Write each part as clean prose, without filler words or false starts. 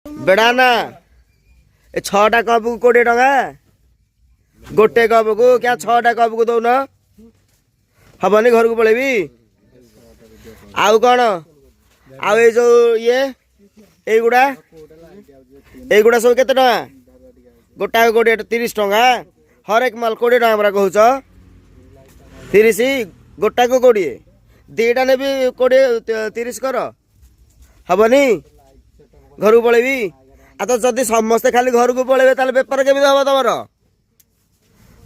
बेड़ा ना ए 6टा कप को 20 टका गोटे कप को क्या 6टा कप को दौन हबनी घर को पलैबी आउ कौन आउ ये जो ये एगुड़ा सब केते टका गोटा 30 टका हर एक माल 20 टका हमरा कहूच 30 गोटा को 20 दीटा ने भी 30 कर हबनी घर को पलैबी आ तो जदि समस्ते खाली घर को पलैबे ताले बेपार केमिति हबो तमर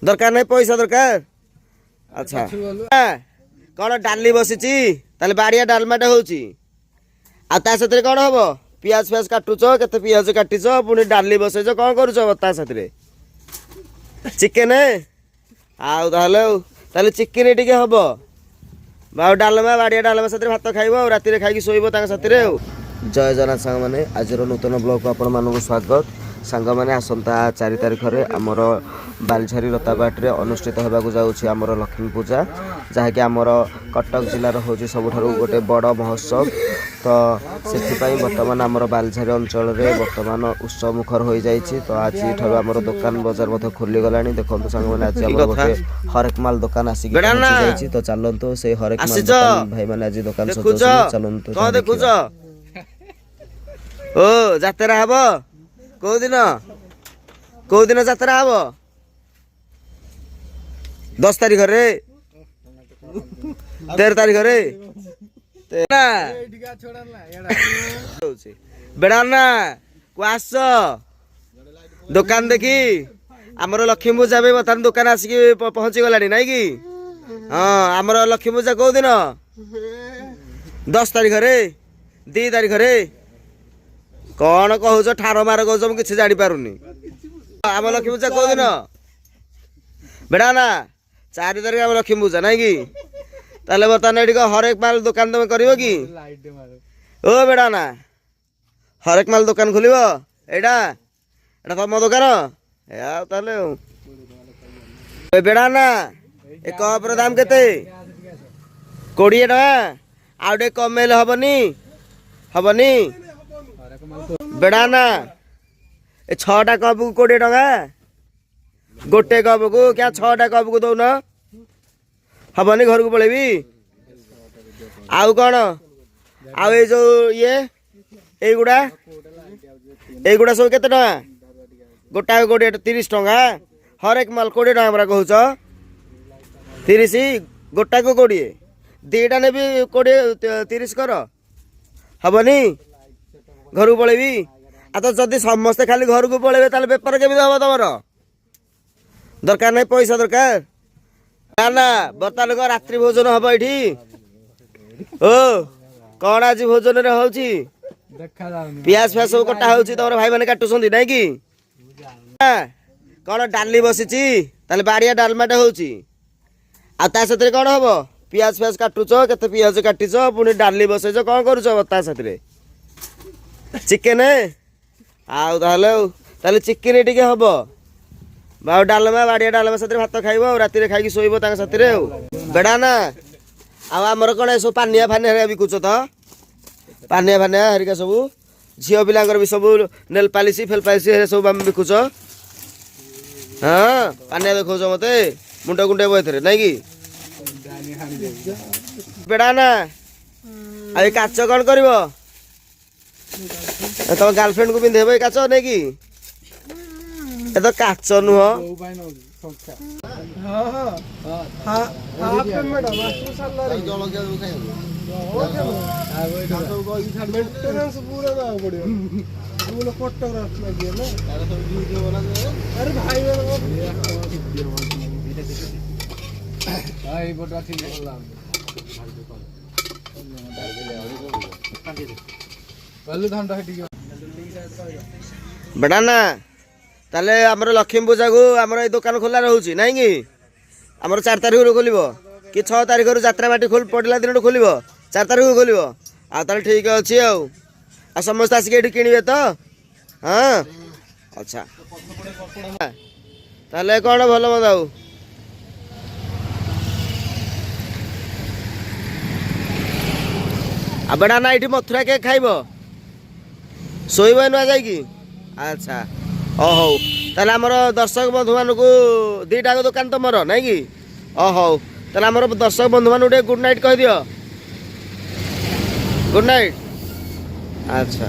दरकार नहीं पैसा दरकार अच्छा कौन डाली बसीची ताले बाड़िया डालमाटा होची आ ता सतरे कौन हबो पियाज फियाज काटुच केते पियाज काटिच पुणी डाली बसैच कौन करूच ता सतरे चिकेन आउ ताले चिकेन टिके हबो बाउ डालमा बाड़िया डालमा सतरे भात खाइबो राति रे खाइकी सोइबो तांग सतरे जय जगन्नाथ सांग माने आज नूतन ब्लॉग को आपण मानक स्वागत सांग माने आसंता 4 तारिख रे आमर बालझारी लताबाट रे अनुष्ठित होबाकू जाउछि आमर लक्ष्मी पूजा जहा कि आमर कटक जिल्लार होछि सबठारु गोटे बड़ महोत्सव तो सेति पई वर्तमान आमर बालझारी अंचल रे वर्तमान उत्सव मुखर होई जाइछि तो आज ठारु आमर दुकान बाजार मते खुली गलानी देखंतु सांग माने आज आमर गोटे हरेक माल दुकान आसी जाइछि तो चलंतु से हरेक माल दुकान भाई माने आज दुकान सजो चलंतु को देखुछ ओ जात्रा हबो को दिन जात्रा हबो 10 तारिख रे 13 तारिख रे बेड़ा ना क्वास दुकान देखी आमर लक्ष्मी पूजा भी बर्तमान दुकान आसिक पहुंची गलानी नहीं कि हाँ आमर लक्ष्मी पूजा को दिन 10 तारिख रे 2 तारिख रे कौन कहूच ठार मार कह किसी जानी पारुनी आम लक्ष्मी पूजा कौ दिन बेड़ा ना 4 तारिख आम लक्ष्मी पूजा नाई कि ताले बर्तमान ये हरेक माल दुकान तुम कर कि ओ बेड़ा ना हरेक माल दुकान खोल एटा तुम दुकान बेड़ा ना ए कप दाम केते 20 टका आउ कमेल हबनी बेड़ा ना ए 6टा कप को 20 टका गोटे कप को क्या 6टा कप को दौन हबनी घर को पलैबी आउ कौन आउ ये जो ये एगुड़ा सब केते टका गोटा 30 टका हर एक माल 20 टका हमरा कहूच 30 गोटा को 20 दीटा ने भी 30 कर हबनी घर को पलैबी आ तो जदि समस्ते खाली घर को पलैबे ताले बेपार केमिति हबो तमर दरकार नहीं पैसा दरकार ना ना बर्तमान को रात्रि भोजन हम ये ओ कौन आज भोजन रे होची पियाज फियाज सब कटा होची तमर भाई माने काटुछंदी नहीं कि कौन डाली बसीची ताले बाड़िया डालमाटा होची आ ता सतरे कौन हबो पियाज फियाज काटुच केते पियाज काटिच पुणी डाली बसैच कौन करूच ता सतरे चिकेन आउ ताले चिकेन टिके हबो बाउ डालमा बाड़िया डालमा सतरे भात खाइबो राति रे खाइकी सोइबो तांग सतरे बेड़ा ना आ हमर कोन सब पानिया फानिया हरिका बिकुछ त पानिया फानिया हरिका सब झियो पिलांगर भी सब नेल पालिसी फेल पालिसी हे सब हम बिकुछ हां पानिया देखौछ मते मुंडा गुंडे बयथरे नै कि बेड़ा ना आ काच कोन करबो तुम गर्लफ्रेंड को पिंधेब काच नहीं कि ए तो काच नुह बेड़ा ना ताले आमर लक्ष्मी पूजा को आमर ये दुकान खोला रोचे ना कि आमर 4 तारिख रू खोल कि 6 तारिख रू यात्रा बाटी खोल पड़ा दिन खोल 4 तारिख को खोल आ ठीक अच्छे आ समस्त आसिक ये किणवे तो हाँ अच्छा ताले कौन भल मत आउ बेड़ा ना ये मथुरा केक खाइब ଶୋଇବ ନୂଆ ଯାଇକି ଆଚ୍ଛା ହଉ ତାହେଲେ ଆମର ଦର୍ଶକ ବନ୍ଧୁମାନଙ୍କୁ ଦୁଇଟାକ ଦୋକାନ ତମର ନାଇଁ କି ହଉ ତାହେଲେ ଆମର ଦର୍ଶକ ବନ୍ଧୁମାନଙ୍କୁ ଟିକେ ଗୁଡ୍ ନାଇଟ୍ କହିଦିଅ ଗୁଡ୍ ନାଇଟ୍ ଆଚ୍ଛା